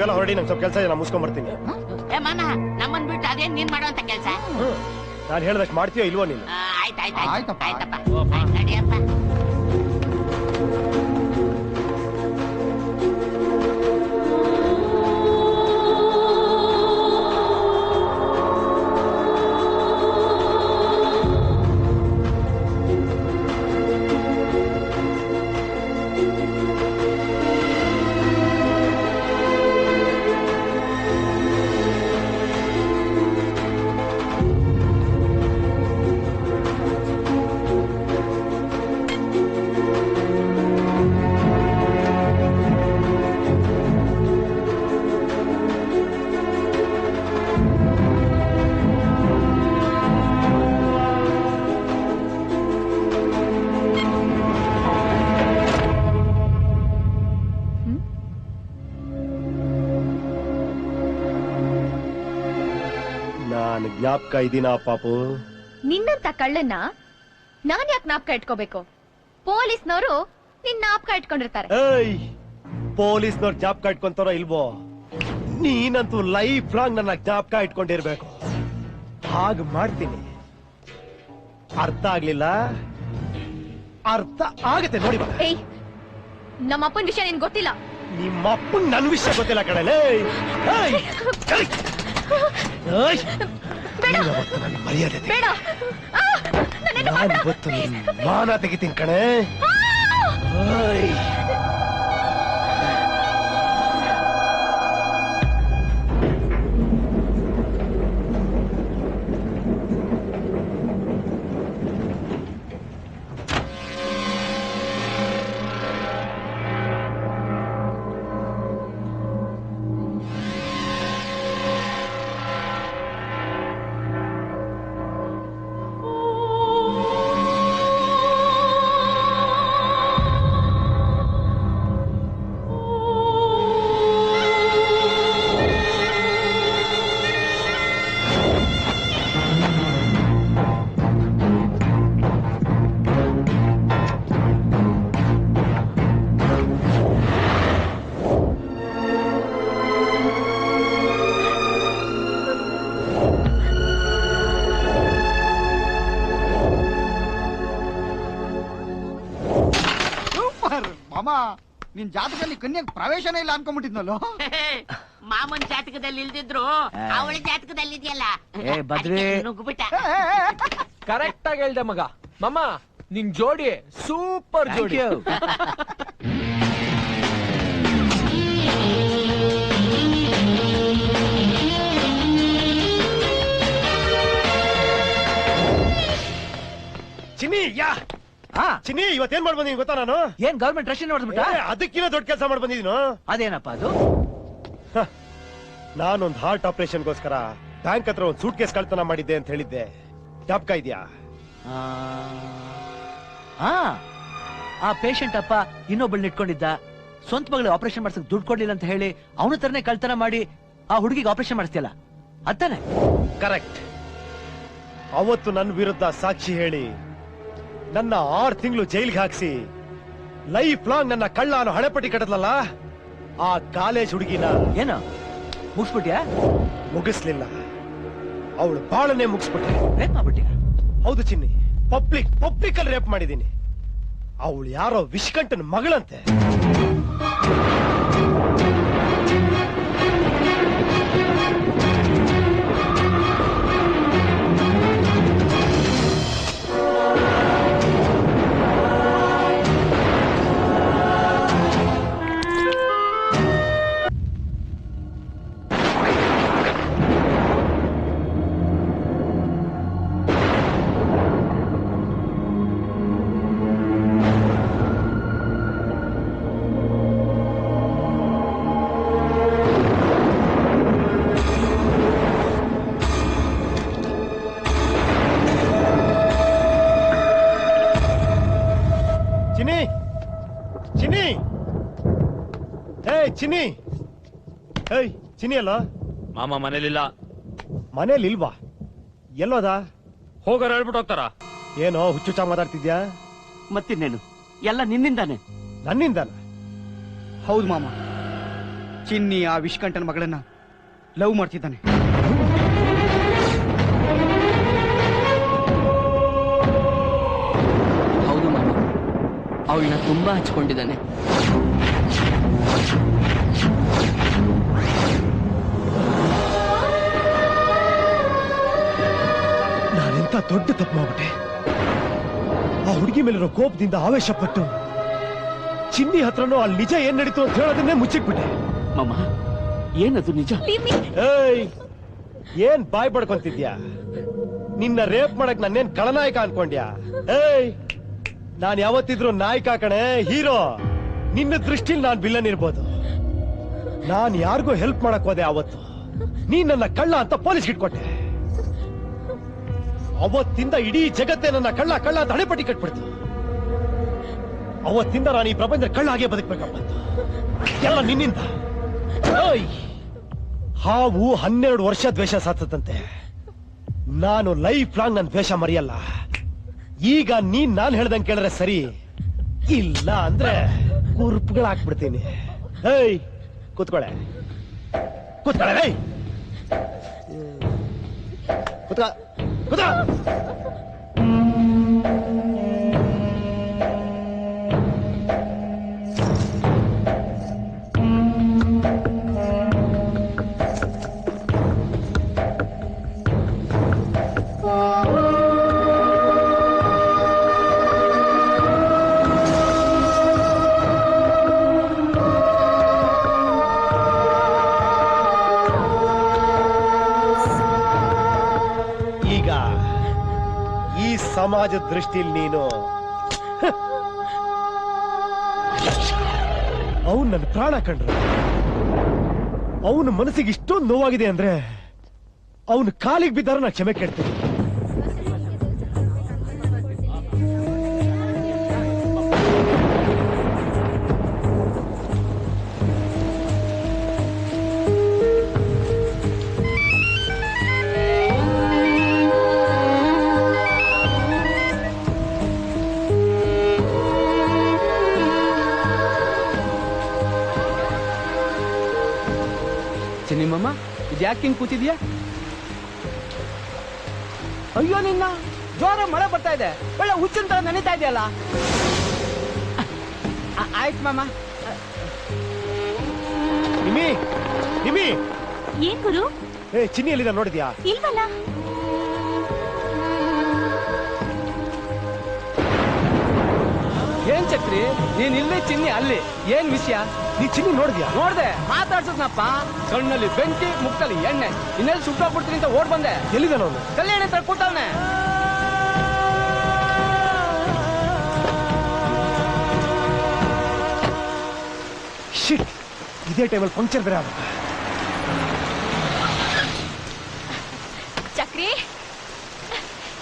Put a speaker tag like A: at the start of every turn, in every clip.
A: ನೀವೆಲ್ಲ ಹೊರಡಿ, ನಂಗೆ ಸ್ವಲ್ಪ ಕೆಲಸ ಇದೆ, ನಾನು ಮುಗಿಸ್ಕೊಂಡ್ ಬರ್ತೀನಿ.
B: ನಮ್ಮನ್ ಬಿಟ್ಟು ಅದೇನ್ ನೀನ್ ಮಾಡುವಂತ ಕೆಲಸ?
A: ನಾನು ಹೇಳ್ದಷ್ಟು ಮಾಡ್ತೀಯೋ ಇಲ್ವೋ ನೀನು?
B: ಆಯ್ತಪ್ಪ ನಡಿಯಪ್ಪ.
A: ಜ್ಞಾಪಕ ಇದೀನಾ ಪಾಪು?
C: ನಿನ್ನಂತ ಕಳ್ಳನ್ನ ನಾನ್ ಯಾಕೆ ಜ್ಞಾಪಕ ಇಟ್ಕೋಬೇಕು? ಪೊಲೀಸ್ನವರು ನಿನ್ನ ಜ್ಞಾಪಕ ಇಟ್ಕೊಂಡಿರ್ತಾರೆ.
A: ಪೊಲೀಸ್ನವ್ರು ಜ್ಞಾಪಕ ಇಟ್ಕೊಂತಾರೋ ಇಲ್ವೋ, ನೀನಂತೂ ಲೈಫ್ ಲಾಂಗ್ ನನ್ನ ಜ್ಞಾಪಕ ಇಟ್ಕೊಂಡಿರ್ಬೇಕು. ಹಾಗೆ ಮಾಡ್ತೀನಿ. ಅರ್ಥ ಆಗ್ಲಿಲ್ಲ? ಅರ್ಥ ಆಗತ್ತೆ ನೋಡಿ.
C: ನಮ್ಮ ಅಪ್ಪನ ವಿಷಯ ನಿನ್ ಗೊತ್ತಿಲ್ಲ.
A: ನಿಮ್ಮ ಅಪ್ಪನ್ ನನ್ ವಿಷಯ ಗೊತ್ತಿಲ್ಲ ಕಣಲೆ. ಮರ್ಯಾದೆ ಇವತ್ತು ಮಾನ ತೆಗಿತೀನಿ ಕಣೆ.
D: ನಿನ್ ಜಾತಕದಲ್ಲಿ ಕನ್ಯಾಗ ಪ್ರವೇಶನೇ ಇಲ್ಲ ಅನ್ಕೊಂಡ್ಬಿಟ್ಟಿದ್ನಲ್ಲೋ.
B: ಮಾಮನ್ ಜಾತಕದಲ್ಲಿ ಇಲ್ದಿದ್ರು ಅವಳ ಜಾತಕದಲ್ಲಿ ಇದೆಯಲ್ಲ. ನುಗ್ಗುಬಿಟ್ಟ.
E: ಕರೆಕ್ಟ್ ಆಗಿ ಹೇಳ್ದೆ ಮಗ. ಮಮ್ಮ ನಿನ್ ಜೋಡಿ ಸೂಪರ್ ಜೋಡಿ.
A: ಚಿನ್ನಿ ಚಿನ್ನಿ, ಇವತ್ತೇನ್ ಮಾಡ್ ಬಂದೀನಿ ಗೊತ್ತಾ? ನಾನು
F: ಏನ್ ಗವರ್ಮೆಂಟ್ ರಶ್ ನೋಡ್ಬಿಟ್ಟ?
A: ಅದಕ್ಕಿಂತ ದೊಡ್ಡ ಕೆಲಸ ಮಾಡ್ ಬಂದಿದ್ದೀನೋ.
F: ಅದೇನಪ್ಪ ಅದು?
A: ನಾನೊಂದ್ ಹಾರ್ಟ್ ಆಪರೇಷನ್ಗೋಸ್ಕರ ಬ್ಯಾಂಕ್ ಹತ್ರ ಒಂದ್ ಸೂಟ್ ಕೇಸ್ ಕಳ್ತನ ಮಾಡಿದ್ದೆ ಅಂತ ಹೇಳಿದ್ದೆ, ಜ್ಞಾಪಕ ಇದೆಯಾ?
F: ಆ ಪೇಷಂಟ್ ಅಪ್ಪ ಇನ್ನೊಬ್ಬಳನ್ನ ಇಟ್ಕೊಂಡಿದ್ದ. ಸ್ವಂತ ಮಗಳಿಗೆ ಆಪರೇಷನ್ ಮಾಡ್ಸಕ್ ದುಡ್ಡು ಕೊಡ್ಲಿಲ್ಲ ಅಂತ ಹೇಳಿ ಅವನ ತರನೇ ಕಳ್ತನ ಮಾಡಿ ಆ ಹುಡುಗಿಗೆ ಆಪರೇಷನ್ ಮಾಡಿಸ್ತಿಯಲ್ಲ, ಅತ್ತಾನೆ?
A: ಕರೆಕ್ಟ್. ಅವತ್ತು ನನ್ನ ವಿರುದ್ಧ ಸಾಕ್ಷಿ ಹೇಳಿ ನನ್ನ 6 ತಿಂಗಳು ಜೈಲ್ಗೆ ಹಾಕ್ಸಿ ಲೈಫ್ ಲಾಂಗ್ ನನ್ನ ಕಳ್ಳ ಅನ್ನೋ ಹಣೆಪಟ್ಟಿ ಕಟ್ಟದ್ಲಲ್ಲ, ಆ ಕಾಲೇಜ್ ಹುಡುಗಿನ
F: ಏನು ಮುಗಿಸ್ಬಿಟ್ಯಾ?
A: ಮುಗಿಸ್ಲಿಲ್ಲ, ಅವಳು ಬಾಳನ್ನೇ ಮುಗಿಸ್ಬಿಟ್ಟೆ.
F: ರೇಪ್ ಮಾಡ್ಬಿಟ್ಟಿ?
A: ಹೌದು ಚಿನ್ನಿ, ಪಬ್ಲಿಕ್ ಅಲ್ಲಿ ರೇಪ್ ಮಾಡಿದೀನಿ. ಅವಳು ಯಾರೋ ವಿಷ್ಕಂಠನ ಮಗಳಂತೆ. ಚಿನ್ನಿ, ಏಯ್ ಚಿನ್ನಿ ಅಲ್ಲ?
E: ಮಾಮ ಮನೇಲಿಲ್ಲ.
A: ಮನೇಲಿ ಇಲ್ವಾ? ಎಲ್ಲೋದ?
E: ಹೋಗೋರು ಹೇಳ್ಬಿಟ್ಟು ಹೋಗ್ತಾರ.
A: ಏನೋ ಹುಚ್ಚುಚ್ಚ ಮಾತಾಡ್ತಿದ್ಯಾ?
B: ಮತ್ತಿನ್ನೇನು, ಎಲ್ಲ ನಿನ್ನಿಂದಾನೆ.
A: ನನ್ನಿಂದನ?
D: ಹೌದು ಮಾಮ, ಚಿನ್ನಿ ಆ ವಿಷ್ಕಂಠನ ಮಗಳನ್ನ ಲವ್ ಮಾಡ್ತಿದ್ದಾನೆ.
G: ಹೌದು ಮಾಮ, ಅವಳನ್ನ ತುಂಬಾ ಹಚ್ಕೊಂಡಿದ್ದಾನೆ.
A: ನಾನೆಂತ ದೊಡ್ಡ ತಪ್ಪು ಮಾಡ್ಬಿಟ್ಟೆ. ಆ ಹುಡುಗಿ ಮೇಲಿರೋ ಕೋಪದಿಂದ ಆವೇಶಪಟ್ಟು ಚಿನ್ನಿ ಹತ್ರನೂ ಅಲ್ಲಿ ನಿಜ ಏನ್ ನಡೀತು ಅಂತ ಹೇಳೋದನ್ನೇ ಮುಚ್ಚಿಟ್ಬಿಟ್ಟೆ.
G: ಮಾಮ, ಏನದು ನಿಜ?
A: ಏಯ್, ಏನ್ ಬಾಯ್ ಪಡ್ಕೊಂತಿದ್ಯಾ? ನಿನ್ನ ರೇಪ್ ಮಾಡಕ್ ನನ್ನೇನ್ ಖಳನಾಯಕ ಅನ್ಕೊಂಡ್ಯಾ? ಏಯ್, ನಾನ್ ಯಾವತ್ತಿದ್ರು ನಾಯಕ ಕಣೆ, ಹೀರೋ. ನಿನ್ನ ದೃಷ್ಟಿಲಿ ನಾನ್ ವಿಲನ್ ಇರ್ಬೋದು. ನಾನ್ ಯಾರಿಗೂ ಹೆಲ್ಪ್ ಮಾಡಕ್ ಹೋದೆ ಅವತ್ತು. ನೀನ್ ನನ್ನ ಕಳ್ಳ ಅಂತ ಪೊಲೀಸ್ಗೆ ಇಟ್ಕೊಟ್ಟೆ. ಅವತ್ತಿಂದ ಇಡೀ ಜಗತ್ತೇ ನನ್ನ ಕಳ್ಳ ಕಳ್ಳ ಅಂತ ಹಣೆಪಟ್ಟಿ ಕಟ್ಬಿಡ್ತು. ಅವತ್ತಿಂದ ನಾನು ಈ ಪ್ರಪಂಚ ಕಳ್ಳ ಹಾಗೆ ಬದುಕ್ಬೇಕಪ್ಪ. ಎಲ್ಲ ನಿನ್ನಿಂದ. ಓಯ್, ಹಾವು 12 ವರ್ಷ ದ್ವೇಷ ಸಾತದಂತೆ. ನಾನು ಲೈಫ್ ಲಾಂಗ್ ನನ್ನ ದ್ವೇಷ ಮರೆಯಲ್ಲ. ಈಗ ನೀನ್ ನಾನ್ ಹೇಳ್ದಂಗೆ ಕೇಳಿದ್ರೆ ಸರಿ, ಇಲ್ಲ ಅಂದ್ರೆ ಕುರ್ಪುಗಳು ಹಾಕ್ಬಿಡ್ತೀನಿ. ಏಯ್, ಕೂತ್ಕೊಳೆ ಕೂತ್ಕೊಳೆ. ಕೂತ್ಕ ಕೂತ. ಸಮಾಜದ ದೃಷ್ಟಿಲಿ ನೀನು ಅವನು ನನ್ನ ಪ್ರಾಣ ಕಂಡ್ರು. ಅವನ ಮನಸ್ಸಿಗೆ ಇಷ್ಟೊಂದು ನೋವಾಗಿದೆ ಅಂದ್ರೆ ಅವನು ಕಾಲಿಗೆ ಬಿದ್ದರೆ ನಾ ಕ್ಷಮೆ ಕೇಳ್ತೀನಿ.
G: ಚಿನ್ನಿಮಮ್ಮ, ಇದ್ಯಾಕೆ ಹಿಂಗ್ ಕೂತಿದ್ಯಾ? ಅಯ್ಯೋ ನಿನ್ನ, ಜೋರ ಮಳೆ ಬರ್ತಾ ಇದೆ, ಒಳ್ಳೆ ಹುಚ್ಚಿನ ತರ ನೆನೀತಾ ಇದೆಯಲ್ಲ. ಆಯ್ತು ಮಾಮ.
A: ನಿಮಿ ನಿಮಿ,
C: ಏನ್ ಗುರು?
A: ಏ, ಚಿನ್ನಿ ಎಲ್ಲಿದ ನೋಡಿದ್ಯಾ?
C: ಇಲ್ವಲ್ಲ.
G: ಏನ್ ಚಕ್ರಿ, ನೀನ್ ಇಲ್ಲಿ ಚಿನ್ನಿ ಅಲ್ಲಿ, ಏನ್ ವಿಷಯ?
A: ನೀ ಚಿನ್ನಿ ನೋಡಿದ್ಯಾ?
G: ನೋಡ್ದೆ, ಮಾತಾಡ್ಸದ್ನಪ್ಪ. ಕಣ್ಣಲ್ಲಿ ಬೆಂಕಿ, ಮುಕ್ಕಲ್ಲಿ ಎಣ್ಣೆ, ಇನ್ನೆಲ್ಲಿ ಸುಟ್ಟೋಗ್ಬಿಡ್ತೀನಿ ಅಂತ ಓಡ್ ಬಂದೆ.
A: ಎಲ್ಲಿದ ಅವನು?
G: ಕಲ್ಯಾಣ ಹತ್ರ ಕೂತವ್ನೆ.
A: ಶಿಟ್, ಇದೇ ಟೈಮಲ್ಲಿ ಪಂಕ್ಚರ್ ಬೇರೆ ಆಗುತ್ತೆ.
C: ಚಕ್ರಿ,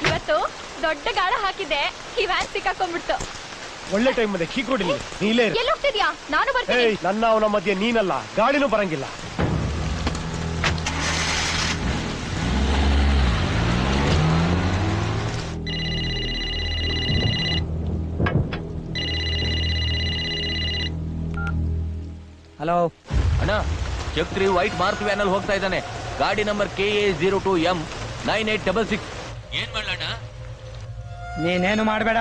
C: ಇವತ್ತು ದೊಡ್ಡ ಗಾಳ ಹಾಕಿದ್ದೆ, ಈ ವ್ಯಾನ್ ಸಿಕ್ಕಾಕೊಂಡ್ಬಿಡ್ತು.
A: ಒಳ್ಳೆ ಟೈಮ್ ಇದೆ, ಕೀ ಕೊಡಿ. ನೀ ಇಲ್ಲೇ ಇರು.
C: ಎಲ್ಲಿ ಹೋಗ್ತಿದ್ಯಾ? ನಾನು ಬರ್ತೀನಿ.
A: ಏಯ್, ನನ್ನ ಅವನ ಮಧ್ಯೆ ನೀನಲ್ಲ, ಗಾಡಿನೂ ಬರಂಗಿಲ್ಲ.
G: ಹಲೋ
H: ಅಣ್ಣ, ಚಕ್ರಿ ವೈಟ್ ಮಾರ್ಕ್ ವ್ಯಾನ್ ಅಲ್ಲಿ ಹೋಗ್ತಾ ಇದ್ದಾನೆ. ಗಾಡಿ ನಂಬರ್ KA02M 9866. ಏನ್ ಮಾಡ್ಲಣ್ಣ?
G: ನೀನೇನು ಮಾಡಬೇಡ,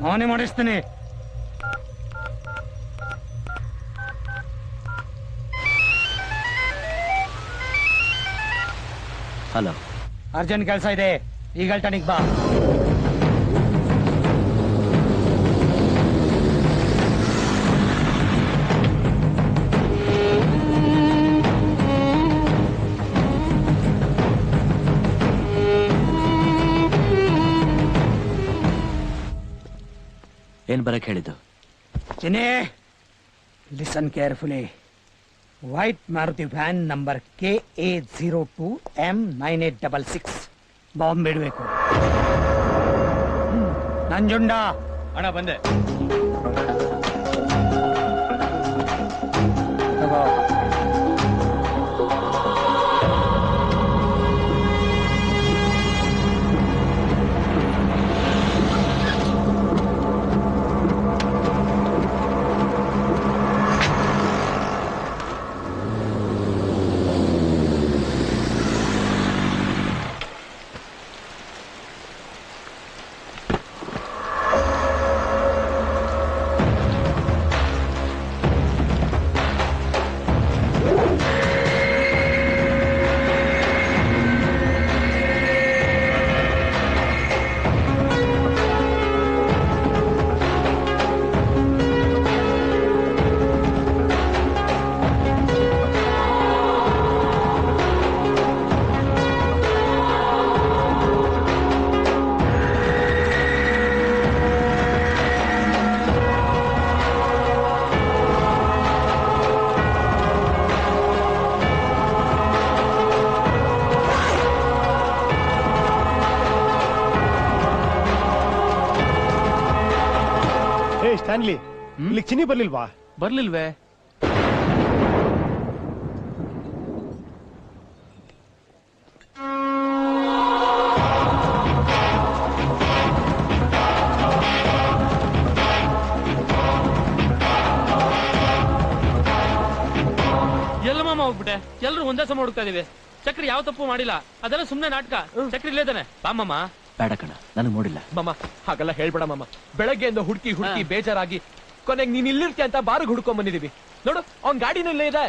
G: ಅವನೇ ಮಾಡಿಸ್ತೀನಿ.
F: ಹಲೋ,
G: ಅರ್ಜೆಂಟ್ ಕೆಲಸ ಇದೆ, ಈಗ ಟನಿಕ್ ಬಾ.
F: ಏನ್ ಬರಕ್ ಹೇಳಿದ್ದು?
G: ಚಿನ್ನಿ, listen carefully. White Maruti van number KA02M 9866 bomb ಬಿಡಬೇಕು. ನಂಜುಂಡ
H: ಅಣ್ಣ ಬಂದೆ.
G: ತಗೋ.
A: ಸ್ಟ್ಯಾನ್ಲಿ, ಇಲ್ಲಿ ಚಿನ್ನಿ ಬರ್ಲಿಲ್ವಾ?
H: ಬರ್ಲಿಲ್ವೇ?
E: ಎಲ್ಲ ಮಾಮ ಹೋಗ್ಬಿಟ್ಟೆ. ಎಲ್ರು ಒಂದೇ ಸಮ ಹುಡುಕ್ತಾ ಇದೀವಿ. ಚಕ್ರಿ ಯಾವ ತಪ್ಪು ಮಾಡಿಲ್ಲ, ಅದೆಲ್ಲ ಸುಮ್ನೆ ನಾಟಕ. ಚಕ್ರಿ ಇಲ್ಲೇದಾನೆ. ಬಾ ಮಾಮ.
F: ಬೇಡ ಕಣ, ನನಗೆ ನೋಡಿಲ್ಲ.
E: ಮಾಮ ಹಾಗೆಲ್ಲ ಹೇಳ್ಬೇಡ ಮಾಮ. ಬೆಳಗ್ಗೆಯಿಂದ ಹುಡುಕಿ ಹುಡುಕಿ ಬೇಜಾರಾಗಿ ಕೊನೆಗೆ ನೀನ್ ಇಲ್ಲಿರ್ತೀಯ ಅಂತ ಬಾರಿಗೆ ಹುಡ್ಕೊಂಡ್ ಬಂದಿದೀವಿ. ನೋಡು, ಅವ್ನ್ ಗಾಡಿನೂ ಇಲ್ಲೇ ಇದೆ.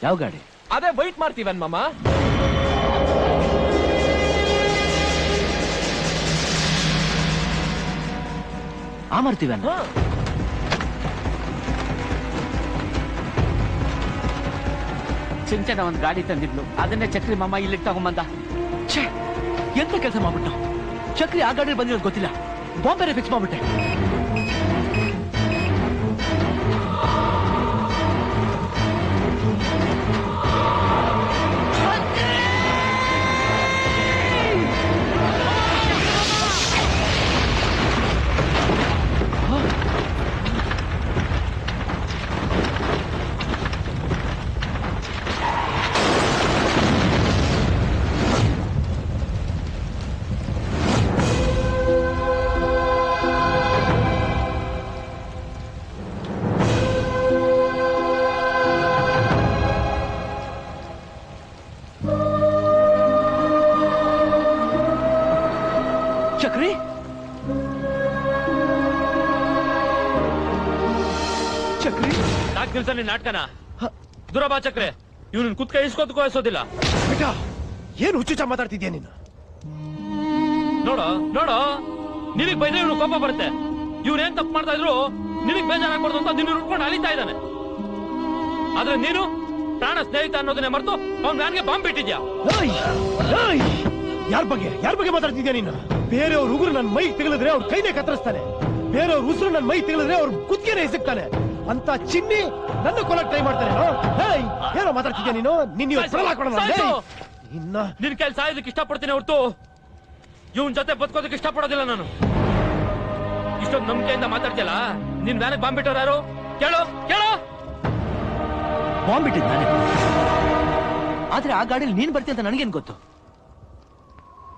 F: ಯಾವ ಗಾಡಿ?
E: ಅದೇ ವೈಟ್ ಮಾಡ್ತೀವನ್ ಮಾಮ.
F: ಆ ಮಾಡ್ತೀವಿ.
G: ಚಿಂಚನ ಒಂದ್ ಗಾಡಿ ತಂದಿದ್ಲು, ಅದನ್ನೇ ಚಕ್ರಿ ಮಾಮ ಇಲ್ಲಿಗೆ ತಗೊಂಬಂದ.
F: ಎಂತ ಕೆಲಸ ಮಾಡ್ಬಿಟ್ಟು. ಚಕ್ರಿ ಆ ಗಾಡಿ ಬಂದಿರೋದು ಗೊತ್ತಿಲ್ಲ, ಬಾಂಬೆ ಫಿಕ್ಸ್ ಮಾಡ್ಬಿಟ್ಟೆ. ಚಕ್ರಿ, ಚಕ್ರಿ
E: ನಾಲ್ಕು ದಿವಸ ನಿನ್ ನಾಟಕನ ದೂರ ಬಾ ಚಕ್ರೆ. ಇವ್ನ ಕುತ್ಕ ಇಸ್ಕೊತ್ಕೋ ಇಸೋದಿಲ್ಲ.
A: ಬೇಟಾ, ಏನ್ ಹುಚ್ಚುಚ್ಚ ಮಾತಾಡ್ತಿದ್ಯಾ ನೀನು?
E: ನೋಡೋ ನೋಡೋ, ನಿನಗ್ ಬೈದ್ರೆ ಇವ್ನು ಕೋಪ ಬರುತ್ತೆ. ಇವ್ರೇನ್ ತಪ್ಪು ಮಾಡ್ತಾ ಇದ್ರು ನಿನಗ್ ಬೇಜಾರಾಗ್ಬಾರ್ದು ಅಂತ ನಿನ್ನ ಉಟ್ಕೊಂಡು ಅಲಿತಾ ಇದ್ದಾನೆ. ಆದ್ರೆ ನೀನು ಪ್ರಾಣ ಸ್ನೇಹಿತ ಅನ್ನೋದನ್ನೇ ಮರೆತು ಅವ್ನ್ ವ್ಯಾನ್ಗೆ ಬಾಂಬ್ ಬಿಟ್ಟಿದ್ಯಾ.
A: ಯಾರ ಬಗ್ಗೆ ಮಾತಾಡ್ತಿದ್ಯಾ ನೀನು? ಬೇರೆಯವ್ರ ಉಗುರು ನನ್ ಮೈ ತೆಗೆಳಿದ್ರೆ ಅವ್ರ ಕೈನೇ ಕತ್ತರಿಸ್ತಾನೆ. ಬೇರೆಯವ್ರ ಉಸಿರು ನನ್ ಮೈ ತೆಗೆಳಿದ್ರೆ ಅವ್ರ ಕುತ್ತಿಗೆನೇ ಎಸಕ್ತಾನೆ. ಅಂತ ಚಿನ್ನಿ ನನ್ನ ಕೊಲಕ್ ಟ್ರೈ ಮಾಡ್ತಾನೆ. ಏನೋ ಮಾತಾಡ್ತಿದ್ಯಾ ನೀನು?
E: ನಿನ್ ಕೈಲಿ ಸಾಯೋದಕ್ಕೆ ಇಷ್ಟಪಡ್ತೀನಿ ಹೊರತು ಇವನ್ ಜೊತೆ ಬದುಕೋದಕ್ಕೆ ಇಷ್ಟಪಡೋದಿಲ್ಲ ನಾನು. ಇಷ್ಟೊಂದು ನಂಬಿಕೆಯಿಂದ ಮಾತಾಡ್ತಿಯಲ್ಲ, ನಿನ್ ವ್ಯಾನಿಗೆ ಬಾಂಬ್ ಬಿಟ್ಟವ್ರು ಯಾರು? ಕೇಳೋ ಕೇಳೋ.
F: ಬಾಂಬ್ ಬಿಟ್ಟಿದ್ ನಾನೇ, ಆದ್ರೆ ಆ ಗಾಡಿಯಲ್ಲಿ ನೀನ್ ಬರ್ತೀಯ ಅಂತ ನನಗೇನ್ ಗೊತ್ತು?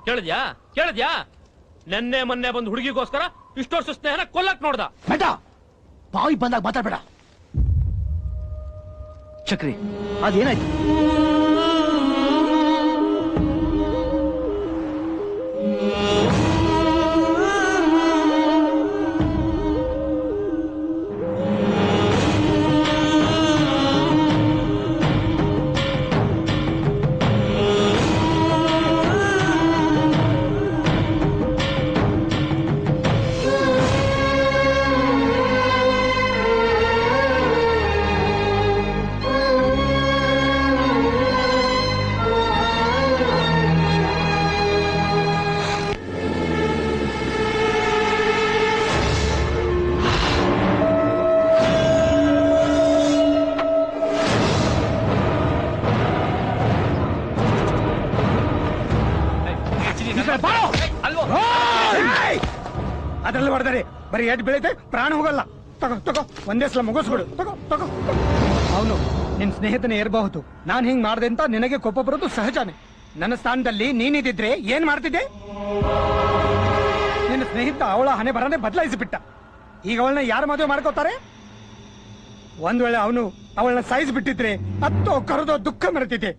E: ಕೇಳಿದ್ಯಾ ಕೇಳಿದ್ಯಾ? ನೆನ್ನೆ ಮೊನ್ನೆ ಬಂದು ಹುಡುಗಿಗೋಸ್ಕರ ಇಷ್ಟು ವರ್ಷ ಸ್ನೇಹನ ಕೊಲ್ಲಕ್ ನೋಡ್ದ.
F: ಬೇಡ, ಬಾವಿ ಬಂದಾಗ ಮಾತಾಡ್ಬೇಡ. ಚಕ್ರಿ, ಅದೇನಾಯ್ತು?
D: ಅದೆಲ್ಲ ಹೊಡೆದರೆ ಬರೀ ಎಡ್ ಬೆಳೀತೆ, ಪ್ರಾಣ ಹೋಗಲ್ಲ. ತಗೋ ತಗೋ, ಒಂದೇ ಸಲ ಮುಗಿಸ್ಬಿಡು. ತಗೋ ತಗೋ. ಅವನು ನಿನ್ ಸ್ನೇಹಿತನೇ ಇರಬಹುದು. ನಾನ್ ಹಿಂಗ್ ಮಾಡ್ದೆ ಅಂತ ನಿನಗೆ ಕೋಪ ಬರೋದು ಸಹಜನೇ. ನನ್ನ ಸ್ಥಾನದಲ್ಲಿ ನೀನಿದ್ರೆ ಏನ್ ಮಾಡ್ತಿದ್ದೆ? ನಿನ್ನ ಸ್ನೇಹಿತ ಅವಳ ಹಣೆ ಬರನೆ ಬದಲಾಯಿಸಿಬಿಟ್ಟ. ಈಗ ಅವಳನ್ನ ಯಾರು ಮದುವೆ ಮಾಡ್ಕೋತಾರೆ? ಒಂದ್ ವೇಳೆ ಅವನು ಅವಳನ್ನ ಸಾಯಿಸ್ಬಿಟ್ಟಿದ್ರೆ ಅತ್ತೋ ಕರೆದೋ ದುಃಖ ಮೆರೆತಿದ್ದೆ.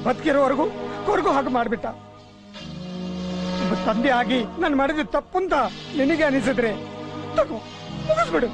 D: ಬದುಕಿರೋವರೆಗೂ ಕೊರಗು ಹಾಗೆ ಮಾಡ್ಬಿಟ್ಟ. ತಂದೆ ಆಗಿ ನಾನು ಮಾಡಿದ ತಪ್ಪು ಅಂತ ನಿನಗೆ ಅನಿಸಿದ್ರೆ ತಗೋ, ಮುಗಿಸ್ಬಿಡು.